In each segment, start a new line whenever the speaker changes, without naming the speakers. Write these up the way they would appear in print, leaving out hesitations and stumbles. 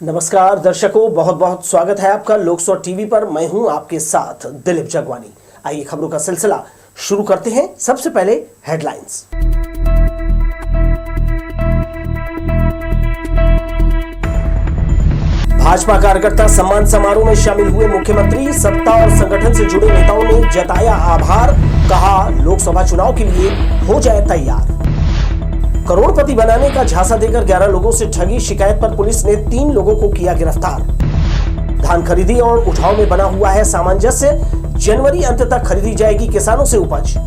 नमस्कार दर्शकों, बहुत बहुत स्वागत है आपका लोकसभा टीवी पर। मैं हूं आपके साथ दिलीप जगवानी। आइए खबरों का सिलसिला शुरू करते हैं। सबसे पहले हेडलाइंस। भाजपा कार्यकर्ता सम्मान समारोह में शामिल हुए मुख्यमंत्री। सत्ता और संगठन से जुड़े नेताओं ने जताया आभार, कहा लोकसभा चुनाव के लिए हो जाए तैयार। करोड़पति बनाने का झांसा देकर 11 लोगों से ठगी, शिकायत पर पुलिस ने 3 लोगों को किया गिरफ्तार। धान खरीदी और उठाव में बना हुआ है सामंजस्य, जनवरी अंत तक खरीदी जाएगी किसानों से उपज।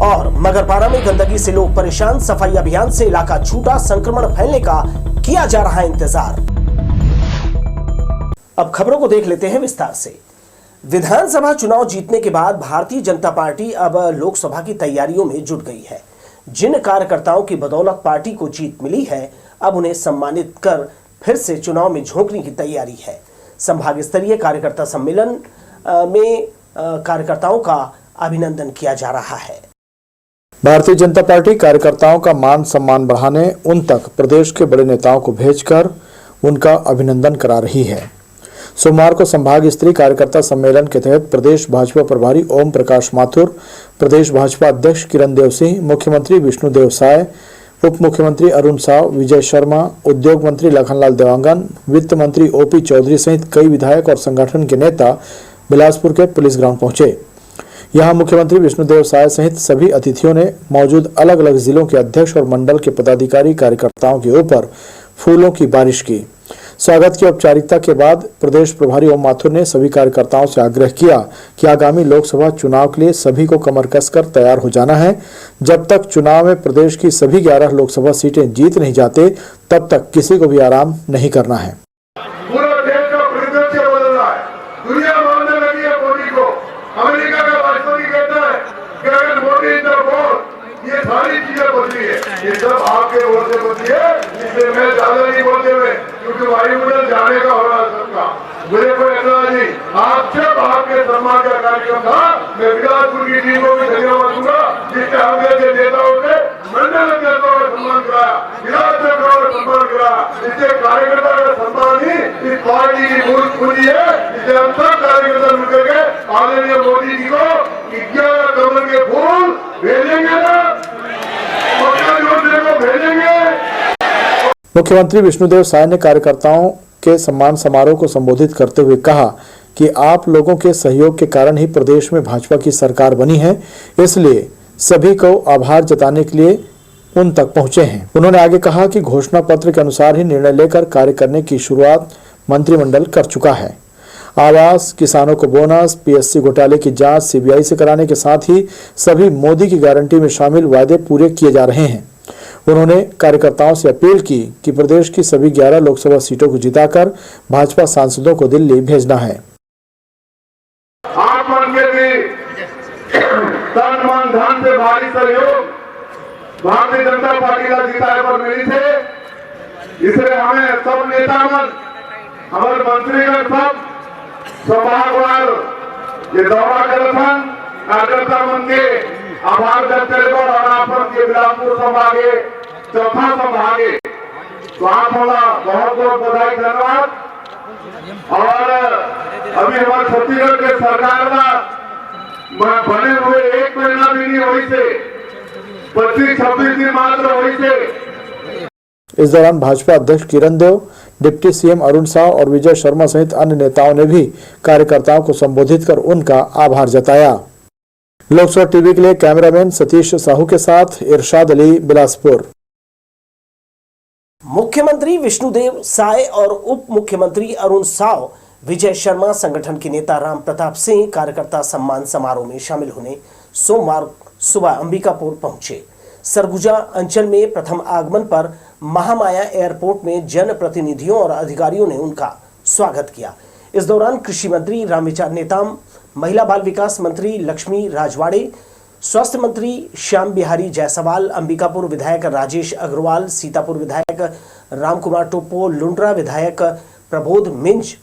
और मगरपारा में गंदगी से लोग परेशान, सफाई अभियान से इलाका छूटा, संक्रमण फैलने का किया जा रहा है इंतजार। अब खबरों को देख लेते हैं विस्तार से। विधानसभा चुनाव जीतने के बाद भारतीय जनता पार्टी अब लोकसभा की तैयारियों में जुट गई है। जिन कार्यकर्ताओं की बदौलत पार्टी को जीत मिली है, अब उन्हें सम्मानित कर फिर से चुनाव में झोंकने की तैयारी है। संभाग स्तरीय कार्यकर्ता सम्मेलन में कार्यकर्ताओं का अभिनंदन किया जा रहा है।
भारतीय जनता पार्टी कार्यकर्ताओं का मान सम्मान बढ़ाने उन तक प्रदेश के बड़े नेताओं को भेजकर उनका अभिनंदन करा रही है। सोमवार को संभाग स्तरीय कार्यकर्ता सम्मेलन के तहत प्रदेश भाजपा प्रभारी ओम प्रकाश माथुर, प्रदेश भाजपा अध्यक्ष किरण देव सिंह, मुख्यमंत्री विष्णुदेव साय, उप मुख्यमंत्री अरुण साव, विजय शर्मा, उद्योग मंत्री लखनलाल देवांगन, वित्त मंत्री ओपी चौधरी सहित कई विधायक और संगठन के नेता बिलासपुर के पुलिस ग्राउंड पहुंचे। यहां मुख्यमंत्री विष्णुदेव साय सहित सभी अतिथियों ने मौजूद अलग अलग जिलों के अध्यक्ष और मंडल के पदाधिकारी कार्यकर्ताओं के ऊपर फूलों की बारिश की। स्वागत की औपचारिकता के बाद प्रदेश प्रभारी ओम माथुर ने सभी कार्यकर्ताओं से आग्रह किया कि आगामी लोकसभा चुनाव के लिए सभी को कमर कसकर तैयार हो जाना है। जब तक चुनाव में प्रदेश की सभी 11 लोकसभा सीटें जीत नहीं जाते, तब तक किसी को भी आराम नहीं करना है।
पूरा देश का परिदृश्य बदल रहा है, दुनिया मानने लगी है मोदी को। अमेरिका का राष्ट्रपति कहता है कि अगर मोदी इधर बोल, ये सारी चीजें बदली है। ये सब आपके वोट से बदली है, इसलिए मैं ज्यादा नहीं बोलते हुए, क्योंकि वायुमंडल जाने का हो रहा है सबका। मुझे कोई ऐसा नहीं, आप जब आपके सम्मान का कार्यक्रम था, मैं बिलासपुर की टीम को भी धन्यवाद दूंगा, जिसने हमें से नेताओं से मंडल नेताओं का सम्मान कराया, बिलासपुर का सम्मान कराया। इससे कार्यकर्ता का सम्मान ही इस पार्टी की मूल पूंजी है। इसलिए हम सब कार्यकर्ता मिलकर के आदरणीय मोदी जी को 11 कमल के फूल भेजेंगे ना, को भेजेंगे।
मुख्यमंत्री विष्णुदेव साय ने कार्यकर्ताओं के सम्मान समारोह को संबोधित करते हुए कहा कि आप लोगों के सहयोग के कारण ही प्रदेश में भाजपा की सरकार बनी है, इसलिए सभी को आभार जताने के लिए उन तक पहुंचे हैं। उन्होंने आगे कहा कि घोषणा पत्र के अनुसार ही निर्णय लेकर कार्य करने की शुरुआत मंत्रिमंडल कर चुका है। आवास, किसानों को बोनस, पीएससी घोटाले की जांच सीबीआई से कराने के साथ ही सभी मोदी की गारंटी में शामिल वायदे पूरे किए जा रहे हैं। उन्होंने कार्यकर्ताओं से अपील की कि प्रदेश की सभी 11 लोकसभा सीटों को जिताकर भाजपा सांसदों को दिल्ली भेजना है।
आप मन के भी तन मन धन से भारी सहयोग भारतीय जनता पार्टी का जिताए पर मिली थे। इसलिए हमें सब नेता मन, हमारे मंत्रीगण सब संभागवार ये दौरा करथन, कार्यकर्ता मन के आभार व्यक्त करे और अपन के बिलासपुर संभागे चौथा संभागे तो आप होला बहुत बहुत बधाई, धन्यवाद। और अभी हमारे छत्तीसगढ़ के सरकार में बने हुए 1 महीना भी नहीं हुई से 25-26 दिन मात्र हुई से।
इस दौरान भाजपा अध्यक्ष किरण देव, डिप्टी सीएम अरुण साव और विजय शर्मा सहित अन्य नेताओं ने भी कार्यकर्ताओं को संबोधित कर उनका आभार जताया। लोकसभा टीवी के लिए कैमरामैन सतीश साहू के साथ इरशाद अली, बिलासपुर।
मुख्यमंत्री विष्णुदेव साय और उप मुख्यमंत्री अरुण साव, विजय शर्मा, संगठन के नेता राम प्रताप सिंह कार्यकर्ता सम्मान समारोह में शामिल होने सोमवार सुबह अंबिकापुर पहुंचे। सरगुजा अंचल में प्रथम आगमन पर महामाया एयरपोर्ट में जनप्रतिनिधियों और अधिकारियों ने उनका स्वागत किया। इस दौरान कृषि मंत्री रामविचार नेताम, महिला बाल विकास मंत्री लक्ष्मी राजवाड़े, स्वास्थ्य मंत्री श्याम बिहारी जायसवाल, अंबिकापुर विधायक राजेश अग्रवाल, सीतापुर विधायक रामकुमार टोप्पो, लुंड्रा विधायक प्रबोध मिंज,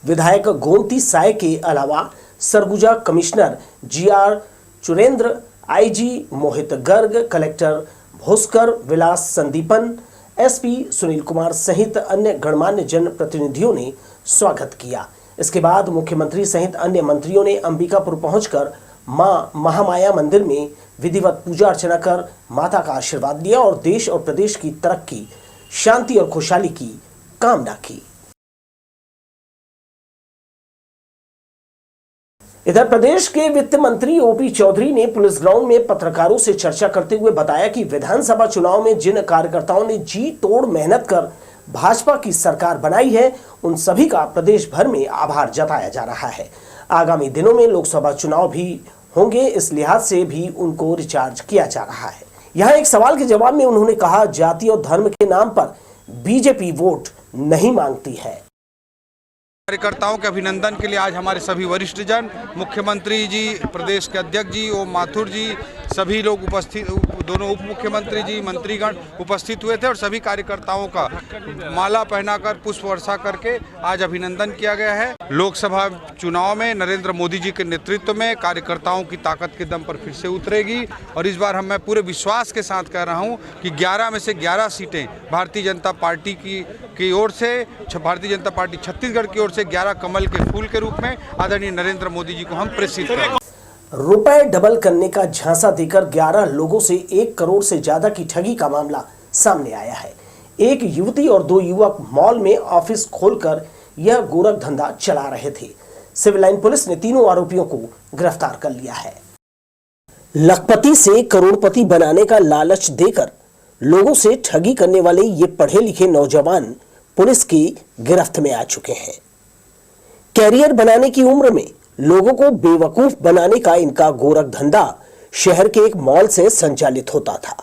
विधायक गोमती साय के अलावा Surguja commissioner GR Churendra, IG Mohit Garg, collector Bhoskar Vilas Sandipan, SP Sunil Kumar सहित अन्य गणमान्य जनप्रतिनिधियों ने स्वागत किया। इसके बाद मुख्यमंत्री सहित अन्य मंत्रियों ने अंबिकापुर पहुंचकर मां महामाया मंदिर में विधिवत पूजा अर्चना कर माता का आशीर्वाद लिया और देश और प्रदेश की तरक्की, शांति और खुशहाली की कामना की। इधर प्रदेश के वित्त मंत्री ओपी चौधरी ने पुलिस ग्राउंड में पत्रकारों से चर्चा करते हुए बताया कि विधानसभा चुनाव में जिन कार्यकर्ताओं ने जी तोड़ मेहनत कर भाजपा की सरकार बनाई है, उन सभी का प्रदेश भर में आभार जताया जा रहा है। आगामी दिनों में लोकसभा चुनाव भी होंगे, इस लिहाज से भी उनको रिचार्ज किया जा रहा है। यहाँ एक सवाल के जवाब में उन्होंने कहा, जाति और धर्म के नाम पर बीजेपी वोट नहीं मांगती है।
कार्यकर्ताओं के अभिनंदन के लिए आज हमारे सभी वरिष्ठ जन, मुख्यमंत्री जी, प्रदेश के अध्यक्ष जी ओम माथुर जी, सभी लोग उपस्थित, दोनों उप मुख्यमंत्री जी, मंत्रीगण उपस्थित हुए थे और सभी कार्यकर्ताओं का माला पहनाकर पुष्प वर्षा करके आज अभिनंदन किया गया है। लोकसभा चुनाव में नरेंद्र मोदी जी के नेतृत्व में कार्यकर्ताओं की ताकत के दम पर फिर से उतरेगी और इस बार मैं पूरे विश्वास के साथ कह रहा हूं कि 11 में से 11 सीटें भारतीय जनता पार्टी की ओर से, भारतीय जनता पार्टी छत्तीसगढ़ की ओर से 11 कमल के फूल के रूप में आदरणीय नरेंद्र मोदी जी को हम प्रेषित करेंगे।
रुपए डबल करने का झांसा देकर 11 लोगों से 1 करोड़ से ज्यादा की ठगी का मामला सामने आया है। एक युवती और 2 युवक मॉल में ऑफिस खोलकर यह गोरख धंधा चला रहे थे। सिविल लाइन पुलिस ने तीनों आरोपियों को गिरफ्तार कर लिया है। लखपति से करोड़पति बनाने का लालच देकर लोगों से ठगी करने वाले ये पढ़े लिखे नौजवान पुलिस की गिरफ्त में आ चुके हैं। कैरियर बनाने की उम्र में लोगों को बेवकूफ बनाने का इनका गोरख धंधा शहर के एक मॉल से संचालित होता था।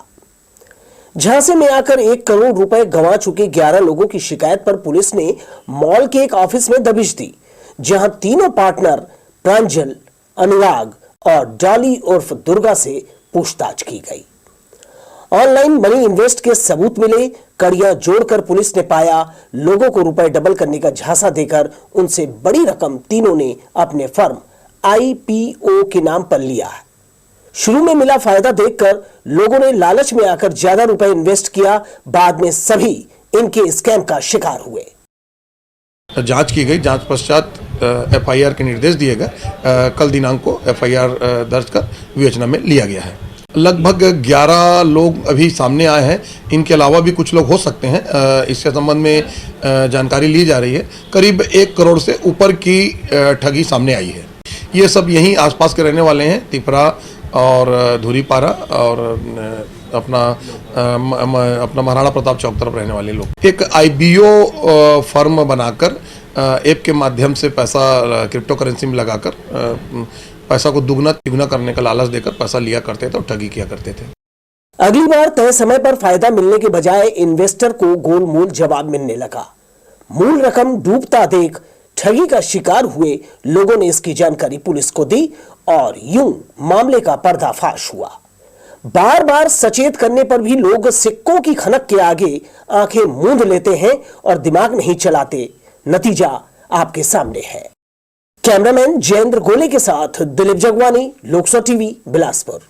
झांसे में आकर 1 करोड़ रुपए गंवा चुके 11 लोगों की शिकायत पर पुलिस ने मॉल के एक ऑफिस में दबिश दी, जहां तीनों पार्टनर प्रांजल, अनुराग और डॉली उर्फ दुर्गा से पूछताछ की गई। ऑनलाइन मनी इन्वेस्ट के सबूत मिले। कड़ियां जोड़कर पुलिस ने पाया लोगों को रुपए डबल करने का झांसा देकर उनसे बड़ी रकम तीनों ने अपने फर्म IPO के नाम पर लिया। शुरू में मिला फायदा देखकर लोगों ने लालच में आकर ज्यादा रुपए इन्वेस्ट किया। बाद में सभी इनके स्कैम का शिकार हुए।
जांच की गई, जांच पश्चात FIR के निर्देश दिए गए। कल दिनांक को FIR दर्ज कर विवेचना में लिया गया है। लगभग 11 लोग अभी सामने आए हैं, इनके अलावा भी कुछ लोग हो सकते हैं। इसके संबंध में जानकारी ली जा रही है। करीब 1 करोड़ से ऊपर की ठगी सामने आई है। ये सब यहीं आसपास के रहने वाले हैं, तिपरा और धुरीपारा और अपना महाराणा प्रताप चौक तरफ रहने वाले लोग। एक IBO फर्म बनाकर ऐप के माध्यम से पैसा क्रिप्टो करेंसी में लगाकर पैसा को दुगना तिगुना करने का लालच देकर पैसा लिया करते थे और ठगी किया करते थे।
अगली बार तय समय पर फायदा मिलने के बजाय इन्वेस्टर को गोलमोल जवाब मिलने लगा। मूल रकम डूबता देख ठगी का शिकार हुए लोगों ने इसकी जानकारी पुलिस को दी और यूं मामले का पर्दाफाश हुआ। बार बार सचेत करने पर भी लोग सिक्कों की खनक के आगे आंखें मूंद लेते हैं और दिमाग नहीं चलाते। नतीजा आपके सामने है। कैमरामैन जयेंद्र गोले के साथ दिलीप जगवानी, लोकसभा टीवी, बिलासपुर।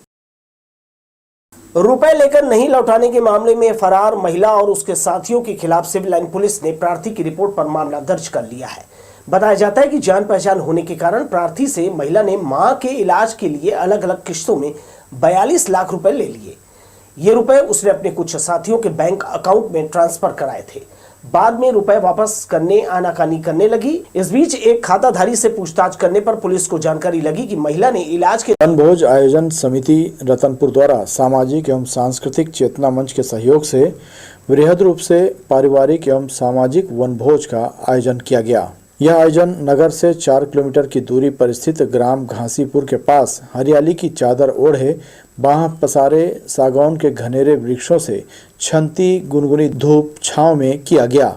रुपए लेकर नहीं लौटाने के मामले में फरार महिला और उसके साथियों के खिलाफ सिविल लाइन पुलिस ने प्रार्थी की रिपोर्ट पर मामला दर्ज कर लिया है। बताया जाता है कि जान पहचान होने के कारण प्रार्थी से महिला ने मां के इलाज के लिए अलग अलग किस्तों में 42 लाख रुपए ले लिए। ये रुपए उसने अपने कुछ साथियों के बैंक अकाउंट में ट्रांसफर कराए थे। बाद में रुपए वापस करने आनाकानी करने लगी। इस बीच एक खाताधारी से पूछताछ करने पर पुलिस को जानकारी लगी कि महिला ने इलाज के
वनभोज आयोजन समिति रतनपुर द्वारा सामाजिक एवं सांस्कृतिक चेतना मंच के सहयोग से वृहद रूप से पारिवारिक एवं सामाजिक वनभोज का आयोजन किया गया। यह आयोजन नगर से 4 किलोमीटर की दूरी पर स्थित ग्राम घासीपुर के पास हरियाली की चादर ओढ़े बाह पसारे सागौन के घनेरे वृक्षों से छंती गुनगुनी धूप छांव में किया गया।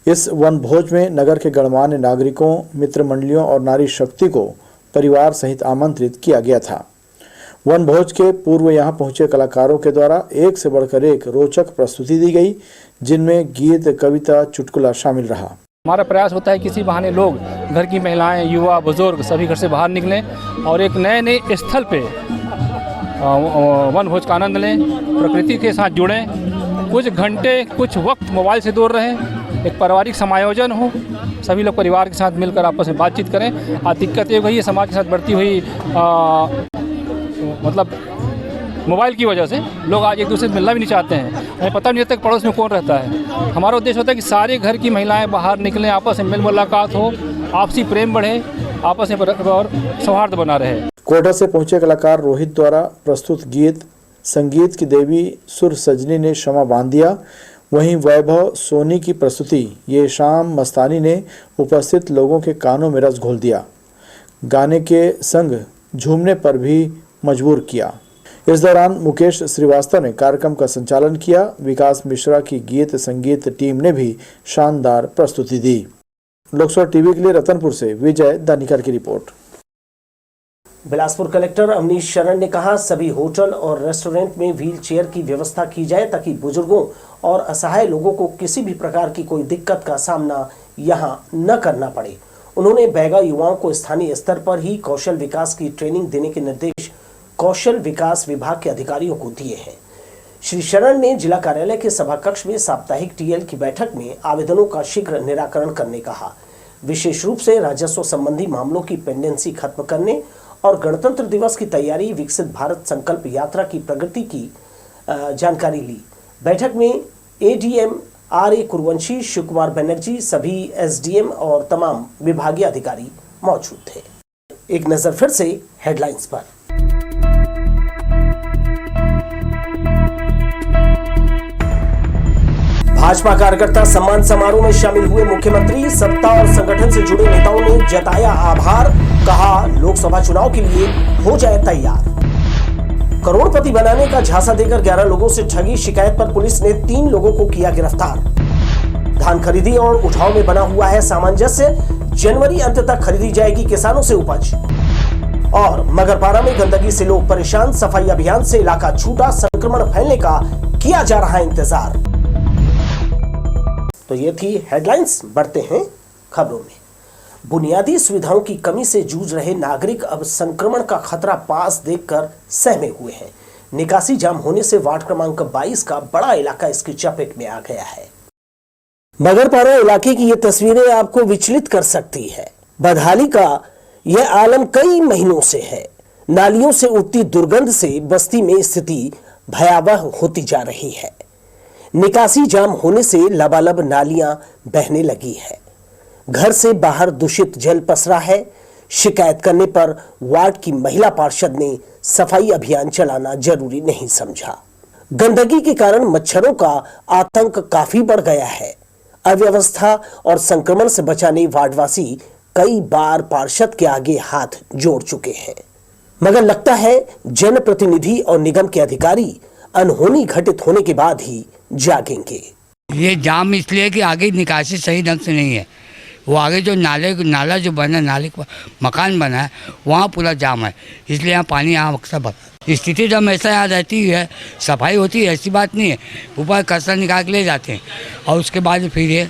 इस वनभोज में नगर के गणमान्य नागरिकों, मित्र मंडलियों और नारी शक्ति को परिवार सहित आमंत्रित किया गया था। वनभोज के पूर्व यहां पहुंचे कलाकारों के द्वारा एक से बढ़कर एक रोचक प्रस्तुति दी गई, जिनमें गीत, कविता, चुटकुला शामिल रहा।
हमारा प्रयास होता है किसी बहाने लोग, घर की महिलाएं, युवा, बुजुर्ग सभी घर से बाहर निकलें और एक नए स्थल पे वनभोज का आनंद लें, प्रकृति के साथ जुड़ें कुछ घंटे कुछ वक्त मोबाइल से दूर रहें, एक पारिवारिक समायोजन हो, सभी लोग परिवार के साथ मिलकर आपस में बातचीत करें। दिक्कत ये वही है, समाज के साथ बढ़ती हुई मतलब मोबाइल की वजह से लोग आज एक दूसरे से मिलना भी नहीं चाहते हैं। हमें पता नहीं रहता कि पड़ोस में कौन रहता है। हमारा उद्देश्य होता है कि सारे घर की महिलाएं बाहर निकलें, आपस में मिल मुलाकात हो, आपसी प्रेम बढ़े, आपस में और सौहार्द बना रहे।
कोटा से पहुंचे कलाकार रोहित द्वारा प्रस्तुत गीत संगीत की देवी सुर सजनी ने क्षमा बांध दिया। वहीं वैभव सोनी की प्रस्तुति ये शाम मस्तानी ने उपस्थित लोगों के कानों में रस घोल दिया, गाने के संग झूमने पर भी मजबूर किया। इस दौरान मुकेश श्रीवास्तव ने कार्यक्रम का संचालन किया। विकास मिश्रा की गीत संगीत टीम ने भी शानदार प्रस्तुति दी। लोकसभा टीवी के लिए रतनपुर से विजय दानिकर की रिपोर्ट।
बिलासपुर कलेक्टर अवनीश शरण ने कहा, सभी होटल और रेस्टोरेंट में व्हील चेयर की व्यवस्था की जाए ताकि बुजुर्गों और असहाय लोगों को किसी भी प्रकार की कोई दिक्कत का सामना यहां न करना पड़े। उन्होंने बैगा युवाओं को स्थानीय स्तर पर ही कौशल विकास की ट्रेनिंग देने के निर्देश कौशल विकास विभाग के अधिकारियों को दिए हैं। श्री शरण ने जिला कार्यालय के सभा कक्ष में साप्ताहिक टीएल की बैठक में आवेदनों का शीघ्र निराकरण करने कहा। विशेष रूप से राजस्व संबंधी मामलों की पेंडेंसी खत्म करने और गणतंत्र दिवस की तैयारी, विकसित भारत संकल्प यात्रा की प्रगति की जानकारी ली। बैठक में एडीएम आर.ए. कुरवंशी, शिव कुमार बनर्जी, सभी एसडीएम और तमाम विभागीय अधिकारी मौजूद थे। एक नजर फिर से हेडलाइंस पर। भाजपा कार्यकर्ता सम्मान समारोह में शामिल हुए मुख्यमंत्री। सत्ता और संगठन से जुड़े नेताओं ने जताया आभार, कहा लोकसभा चुनाव के लिए हो जाए तैयार। करोड़पति बनाने का झांसा देकर 11 लोगों से ठगी, शिकायत पर पुलिस ने 3 लोगों को किया गिरफ्तार। धान खरीदी और उठाव में बना हुआ है सामंजस्य, जनवरी अंत तक खरीदी जाएगी किसानों से उपज। और मगरपारा में गंदगी से लोग परेशान, सफाई अभियान से इलाका छूटा, संक्रमण फैलने का किया जा रहा है इंतजार। तो ये थी हेडलाइंस। बढ़ते हैं खबरों में। बुनियादी सुविधाओं की कमी से जूझ रहे नागरिक अब संक्रमण का खतरा पास देखकर सहमे हुए हैं। निकासी जाम होने से वार्ड क्रमांक 22 का बड़ा इलाका इसकी चपेट में आ गया है। मगरपारा इलाके की ये तस्वीरें आपको विचलित कर सकती है। बदहाली का यह आलम कई महीनों से है। नालियों से उठती दुर्गंध से बस्ती में स्थिति भयावह होती जा रही है। निकासी जाम होने से लबालब नालियां बहने लगी है। घर से बाहर दूषित जल पसरा है। शिकायत करने पर वार्ड की महिला पार्षद ने सफाई अभियान चलाना जरूरी नहीं समझा। गंदगी के कारण मच्छरों का आतंक काफी बढ़ गया है। अव्यवस्था और संक्रमण से बचाने वार्डवासी कई बार पार्षद के आगे हाथ जोड़ चुके हैं, मगर लगता है जनप्रतिनिधि और निगम के अधिकारी अनहोनी घटित होने के बाद ही जागेंगे।
ये जाम इसलिए कि आगे निकासी सही ढंग से नहीं है। वो आगे जो नाला जो बना, नाले का मकान बना है, वहाँ पूरा जाम है, इसलिए यहाँ पानी यहाँ अक्सर भरता। स्थिति जब ऐसा यहाँ रहती है, सफाई होती है, ऐसी बात नहीं है, ऊपर कचरा निकाल के ले जाते हैं और उसके बाद फिर ये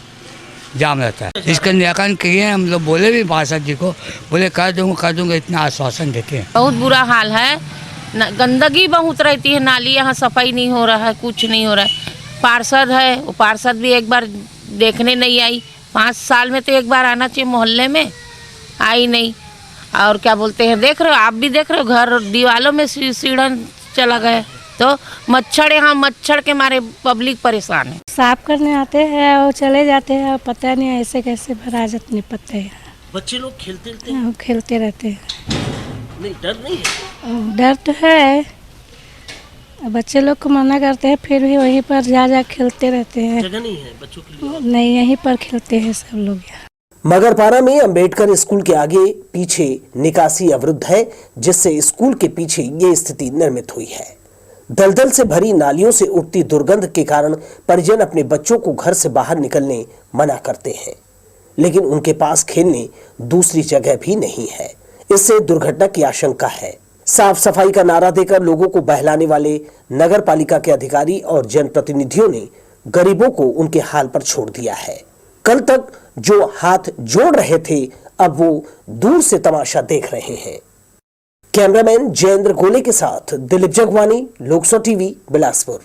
जाम रहता है। इसका निराकरण किए हम लोग, बोले भी पार्षद जी को, बोले कर दूँगा, इतना आश्वासन देते हैं।
बहुत बुरा हाल है, गंदगी बहुत रहती है, नाली यहाँ सफाई नहीं हो रहा है, कुछ नहीं हो रहा है। पार्षद है, वो पार्षद भी एक बार देखने नहीं आई। 5 साल में तो एक बार आना चाहिए, मोहल्ले में आई नहीं। और क्या बोलते हैं, देख रहे हो, आप भी देख रहे हो, घर दीवालों में सीढ़न चला गया। तो मच्छर, यहाँ मच्छर के मारे पब्लिक परेशान है।
साफ करने आते हैं और चले जाते हैं, पता नहीं ऐसे कैसे भरा जाते, नहीं पता है।
बच्चे लोग
खेलते रहते हैं।
नहीं, डर नहीं है?
डर तो है, बच्चे लोग को मना करते हैं, फिर भी वहीं पर जा खेलते रहते हैं।
जगह नहीं है बच्चों के लिए?
नहीं, यहीं पर खेलते हैं सब लोग।
मगरपारा में अंबेडकर स्कूल के आगे पीछे निकासी अवरुद्ध है, जिससे स्कूल के पीछे ये स्थिति निर्मित हुई है। दलदल से भरी नालियों से उठती दुर्गंध के कारण परिजन अपने बच्चों को घर से बाहर निकलने मना करते हैं, लेकिन उनके पास खेलने दूसरी जगह भी नहीं है। इससे दुर्घटना की आशंका है। साफ सफाई का नारा देकर लोगों को बहलाने वाले नगर पालिका के अधिकारी और जनप्रतिनिधियों ने गरीबों को उनके हाल पर छोड़ दिया है। कल तक जो हाथ जोड़ रहे थे, अब वो दूर से तमाशा देख रहे हैं। कैमरामैन जयेंद्र गोले के साथ दिलीप जगवानी, लोकसभा टीवी, बिलासपुर।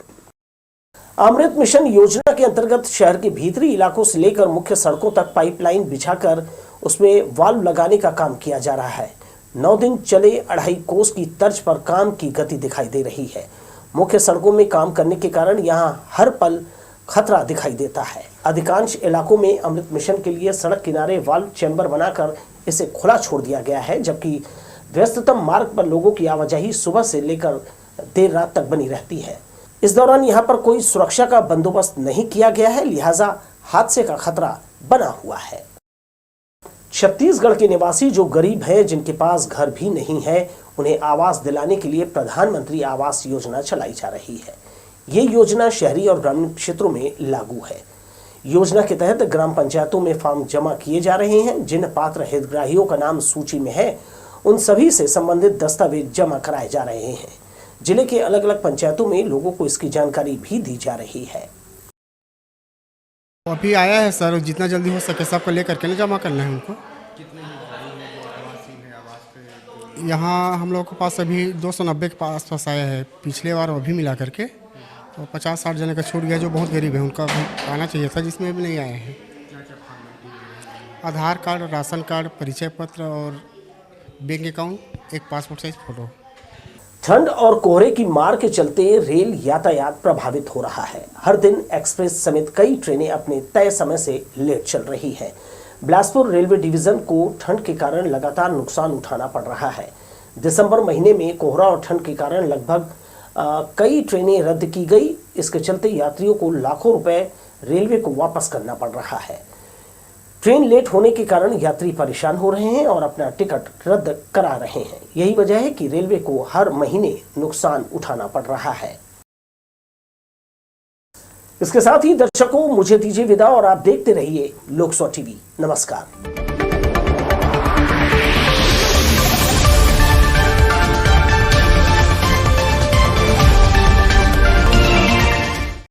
अमृत मिशन योजना के अंतर्गत शहर के भीतरी इलाकों से लेकर मुख्य सड़कों तक पाइपलाइन बिछाकर उसमें वाल्व लगाने का काम किया जा रहा है। 9 दिन चले 2.5 कोस की तर्ज पर काम की गति दिखाई दे रही है। मुख्य सड़कों में काम करने के कारण यहां हर पल खतरा दिखाई देता है। अधिकांश इलाकों में अमृत मिशन के लिए सड़क किनारे वाल्व चैम्बर बनाकर इसे खुला छोड़ दिया गया है, जबकि व्यस्ततम मार्ग पर लोगों की आवाजाही सुबह से लेकर देर रात तक बनी रहती है। इस दौरान यहां पर कोई सुरक्षा का बंदोबस्त नहीं किया गया है, लिहाजा हादसे का खतरा बना हुआ है। छत्तीसगढ़ के निवासी जो गरीब हैं, जिनके पास घर भी नहीं है, उन्हें आवास दिलाने के लिए प्रधानमंत्री आवास योजना चलाई जा रही है। ये योजना शहरी और ग्रामीण क्षेत्रों में लागू है। योजना के तहत ग्राम पंचायतों में फॉर्म जमा किए जा रहे हैं। जिन पात्र हितग्राहियों का नाम सूची में है, उन सभी से संबंधित दस्तावेज जमा कराए जा रहे हैं। जिले के अलग अलग पंचायतों में लोगों को इसकी जानकारी भी दी जा रही है।
अभी आया है सर, जितना जल्दी हो सके सबको लेकर के जमा करना है उनको। यहाँ हम लोग के पास अभी 290 के आसपास आया है। पिछले बार अभी मिला करके तो 50-60 जने का छूट गया जो बहुत गरीब है, उनका आना चाहिए था, जिसमें भी नहीं आए हैं। आधार कार्ड, राशन कार्ड, परिचय पत्र और बैंक अकाउंट, एक पासपोर्ट साइज फोटो।
ठंड और कोहरे की मार के चलते रेल यातायात प्रभावित हो रहा है। हर दिन एक्सप्रेस समेत कई ट्रेनें अपने तय समय से लेट चल रही है। बिलासपुर रेलवे डिवीजन को ठंड के कारण लगातार नुकसान उठाना पड़ रहा है। दिसंबर महीने में कोहरा और ठंड के कारण लगभग कई ट्रेनें रद्द की गई। इसके चलते यात्रियों को लाखों रुपए रेलवे को वापस करना पड़ रहा है। ट्रेन लेट होने के कारण यात्री परेशान हो रहे हैं और अपना टिकट रद्द करा रहे हैं। यही वजह है कि रेलवे को हर महीने नुकसान उठाना पड़ रहा है। इसके साथ ही दर्शकों, मुझे दीजिए विदा और आप देखते रहिए लोकसभा टीवी। नमस्कार।